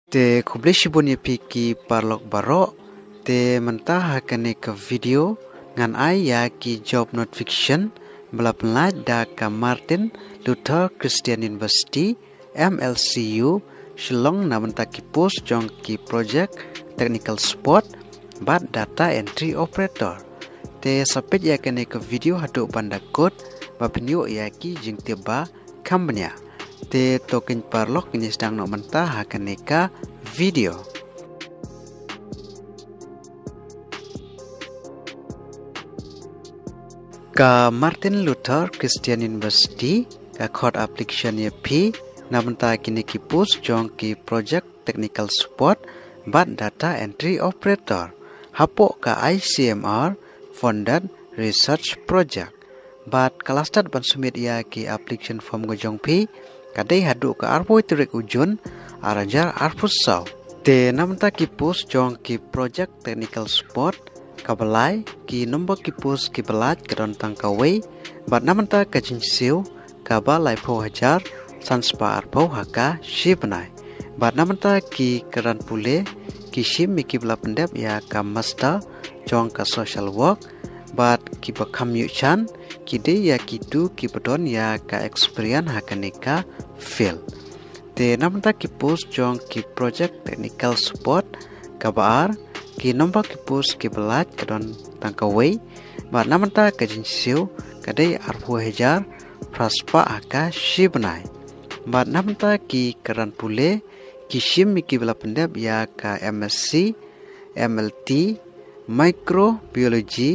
Te kubleshibun piki parlok barok te mentah hakane ke video ngan ai ya ki job notification belapelaj da ka Martin Luther Christian University MLCU Shillong na mentah ki post jong ki project technical support bat data entry operator te sapet ya kane ke video hadu panda code bapinyo ya ki jing tiba kambnya te token parlok ni sedang no mentah hakane ka video. Ka Martin Luther Christian University ka code application ye phi namenta kini ki post jong ki project technical support bat data entry operator hapo ka ICMR funded research project bat kalastat ban sumit ya ki application form go jong phi kadai hadu ka arpoi trek ujun arajar arpusau te namenta ki post jong ki project technical support kabalai ki nombor ki post ki belaj kadon tangkawai bat namenta ka jinsiu kabalai pho hajar sanspa arpau haka shibnai bat namenta ki karan pule ki shim mi ki bla pendep ya ka master jong ka social work bat ki bakam yu chan ki de ya ki tu ki bedon ya ka experience hakanika field te namenta ki post jong ki project technical support kabar ki nombor ki post ki belaj kadon tangkawai bat namenta ka jinsiu kadai arpu hajar praspa aka shibnai bat namenta ki karan pule ki shim mi ki bela pendep ya ka MSc MLT microbiology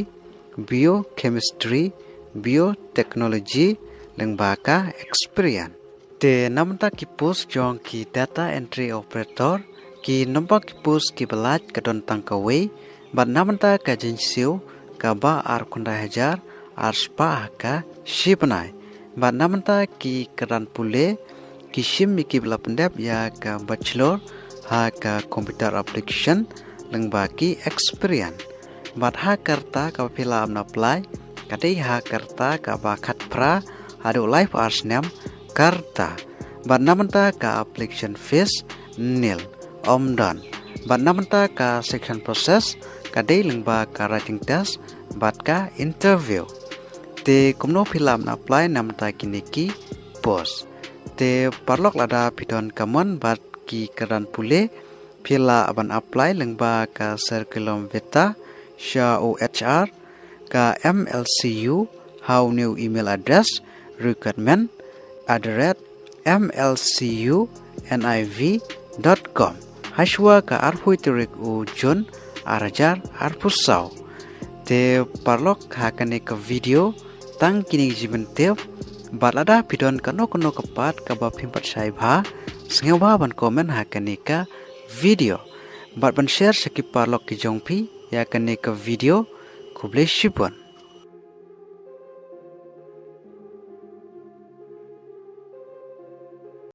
biochemistry biotechnology lengbaka experience te namenta ki post jong ki data entry operator ki nombor ki post ki belaj kadon tangkawai bat namenta ka jinsiu ka ba ar kunda hajar ar spa ka shibnai bat namenta ki karan pule ki shim mi ki bela pendep ya ka bachelor ha ka computer application lengbaki experience bat ha karta ka pila amna apply kadai ha karta ka ba khat pra hadu life arts nam karta bat namenta ka application fees nil omdan bat namenta ka section process kadai lengba ka writing test bat ka interview te kumno pila amna apply namenta kiniki post te parlok lada pidon kamon bat ki karan pule pila aban apply lengba ka circulum vitae sha OHR ka MLCU how new email address recruitment@mlcuniv.com haswa ka arpui turik ujun arajar arpusau te parlok hakane ka video tang kini jiben tep balada pidon kano kepat ka ba pimpat saibha sengwa ban komen hakane ka video bat ban share sekip parlok ki jongpi ya kane ka video kuble shibon